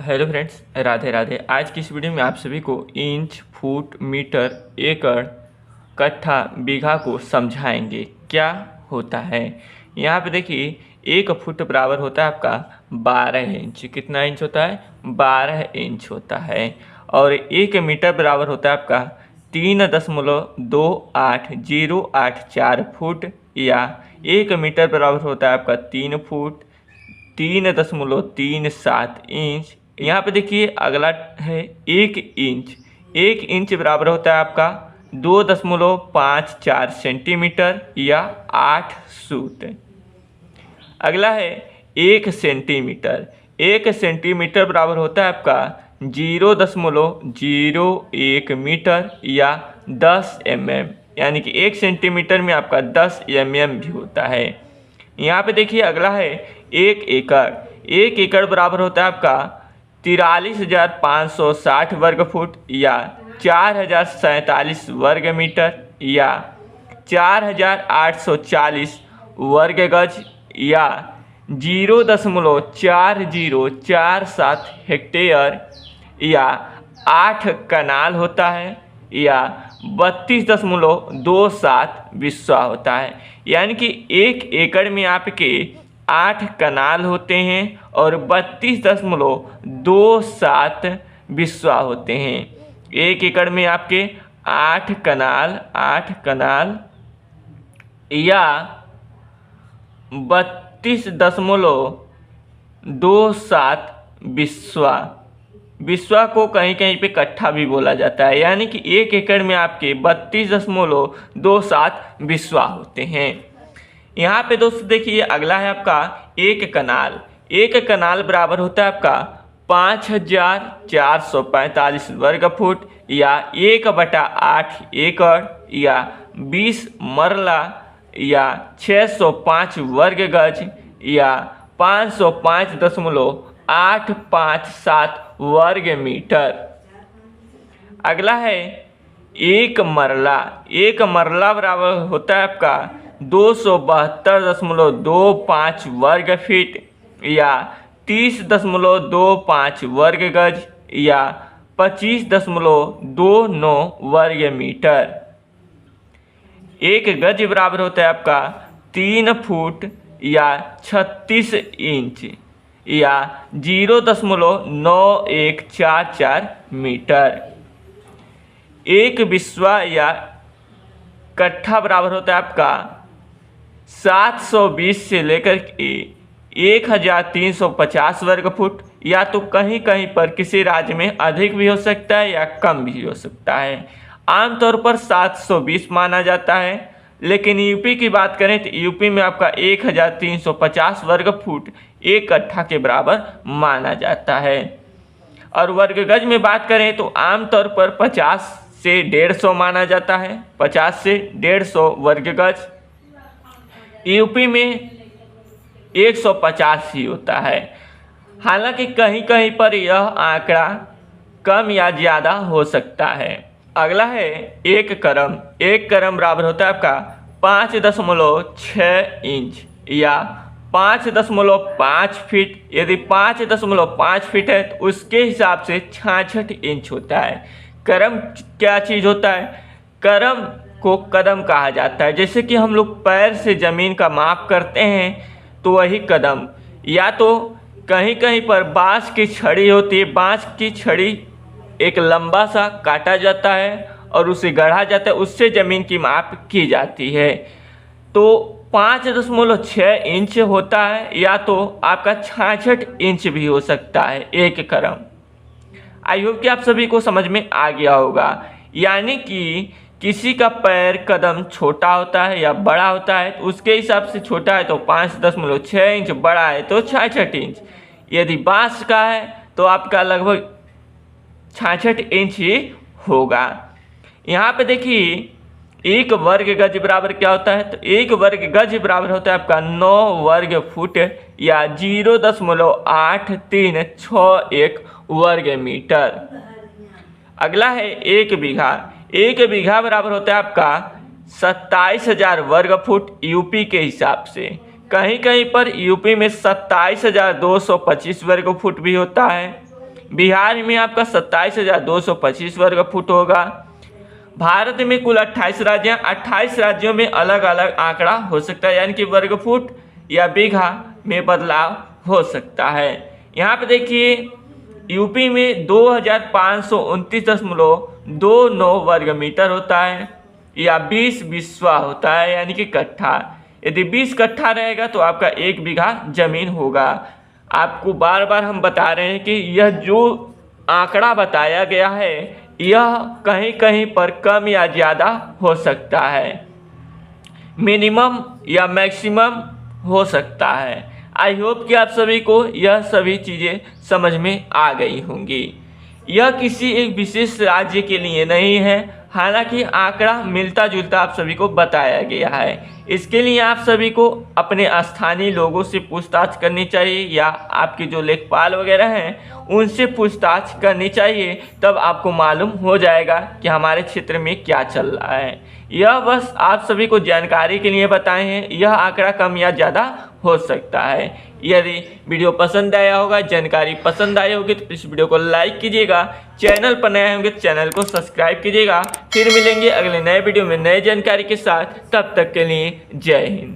Hello friends, Radhe Radhe. आज की इस वीडियो में आप सभी को इंच, फुट, मीटर, एकड़, कट्ठा, बीघा को समझाएंगे क्या होता है। यहाँ पे देखिए, 1 फुट बराबर होता है आपका 12 इंच। कितना इंच होता है? 12 इंच होता है। और 1 मीटर बराबर होता है आपका 3.28084 फुट, या 1 मीटर बराबर होता है आपका 3 फुट 3.37 इंच। यहाँ पे देखिए, अगला है 1 इंच। 1 इंच बराबर होता है आपका 2.54 सेंटीमीटर या 8 सूत। अगला है 1 सेंटीमीटर। 1 सेंटीमीटर बराबर होता है आपका 0.01 मीटर या 10 mm, यानी कि 1 सेंटीमीटर में आपका 10 mm भी होता है। यहाँ पे देखिए, अगला है 1 एकड़। 1 एकड़ बराबर होता है आपका 43,560 वर्ग फुट या 4,047 वर्ग मीटर या 4,840 वर्ग गज या 0.4047 हेक्टेयर या 8 कनाल होता है या 32.27 बिस्वा होता है। यानी कि 1 एकड़ में आपके 8 कनाल होते हैं और 32.27 बिस्वा होते हैं। 1 एकड़ में आपके 8 कनाल या 32.27 बिस्वा को कहीं कहीं पे कट्ठा भी बोला जाता है। यानी कि 1 एकड़ में आपके 32.27 बिस्वा होते हैं। यहाँ पे दोस्तों देखिए, अगला है आपका 1 कनाल। 1 कनाल बराबर होता है आपका 5,445 वर्ग फुट या 1/8 एकड़ या 20 मरला या 605 वर्ग गज या 505.857 वर्ग मीटर। अगला है 1 मरला। 1 मरला बराबर होता है आपका 272.25 वर्ग फीट या 30.25 वर्ग गज या 25.29 वर्ग मीटर। 1 गज बराबर होता है आपका 3 फुट या 36 इंच या 0.9144 मीटर। 1 बिस्वा या कट्ठा बराबर होता है आपका 720 से लेकर के 1,350 वर्ग फुट, या तो कहीं कहीं पर किसी राज्य में अधिक भी हो सकता है या कम भी हो सकता है। आमतौर पर 720 माना जाता है, लेकिन यूपी की बात करें तो यूपी में आपका 1,350 वर्ग फुट 1 कट्ठा के बराबर माना जाता है। और वर्ग गज में बात करें तो आमतौर पर 50 से 150 माना जाता है। 50 से 150 वर्ग गज। यूपी में 150 ही होता है। हालांकि कहीं कहीं पर यह आंकड़ा कम या ज़्यादा हो सकता है। अगला है 1 करम। 1 करम बराबर होता है आपका 5.6 इंच या 5.5 फीट। यदि 5.5 फीट है तो उसके हिसाब से 66 इंच होता है। करम क्या चीज़ होता है? करम को कदम कहा जाता है। जैसे कि हम लोग पैर से ज़मीन का माप करते हैं तो वही कदम, या तो कहीं कहीं पर बाँस की छड़ी होती है। बाँस की छड़ी एक लंबा सा काटा जाता है और उसे गढ़ा जाता है, उससे ज़मीन की माप की जाती है। तो 5.6 इंच होता है, या तो आपका 66 इंच भी हो सकता है 1 करम। आई होप कि आप सभी को समझ में आ गया होगा। यानी कि किसी का पैर कदम छोटा होता है या बड़ा होता है तो उसके हिसाब से छोटा है तो 5.6 इंच, बड़ा है तो 66 इंच। यदि बाँस का है तो आपका लगभग 66 इंच ही होगा। यहाँ पे देखिए, 1 वर्ग गज बराबर क्या होता है? तो 1 वर्ग गज बराबर होता है आपका 9 वर्ग फुट या 0.8361 वर्ग मीटर। अगला है 1 बीघा। 1 बीघा बराबर होता है आपका 27,000 वर्ग फुट यूपी के हिसाब से। कहीं कहीं पर यूपी में 27,225 वर्ग फुट भी होता है। बिहार में आपका 27,225 वर्ग फुट होगा। भारत में कुल 28 राज्य हैं, 28 राज्यों में अलग अलग आंकड़ा हो सकता है, यानी कि वर्ग फुट या बीघा में बदलाव हो सकता है। यहाँ पे देखिए यूपी में 2529.29 वर्ग मीटर होता है या 20 बिस्वा होता है, यानी कि कट्ठा। यदि 20 कट्ठा रहेगा तो आपका 1 बीघा जमीन होगा। आपको बार बार हम बता रहे हैं कि यह जो आंकड़ा बताया गया है यह कहीं कहीं पर कम या ज़्यादा हो सकता है, मिनिमम या मैक्सिमम हो सकता है। आई होप कि आप सभी को यह सभी चीज़ें समझ में आ गई होंगी। यह किसी एक विशेष राज्य के लिए नहीं है, हालांकि आंकड़ा मिलता जुलता आप सभी को बताया गया है। इसके लिए आप सभी को अपने स्थानीय लोगों से पूछताछ करनी चाहिए या आपके जो लेखपाल वगैरह हैं उनसे पूछताछ करनी चाहिए, तब आपको मालूम हो जाएगा कि हमारे क्षेत्र में क्या चल रहा है। यह बस आप सभी को जानकारी के लिए बताए हैं, यह आंकड़ा कम या ज़्यादा हो सकता है। यदि वीडियो पसंद आया होगा, जानकारी पसंद आई होगी तो इस वीडियो को लाइक कीजिएगा। चैनल पर नए होंगे तो चैनल को सब्सक्राइब कीजिएगा। फिर मिलेंगे अगले नए वीडियो में नए जानकारी के साथ, तब तक के लिए जय हिंद।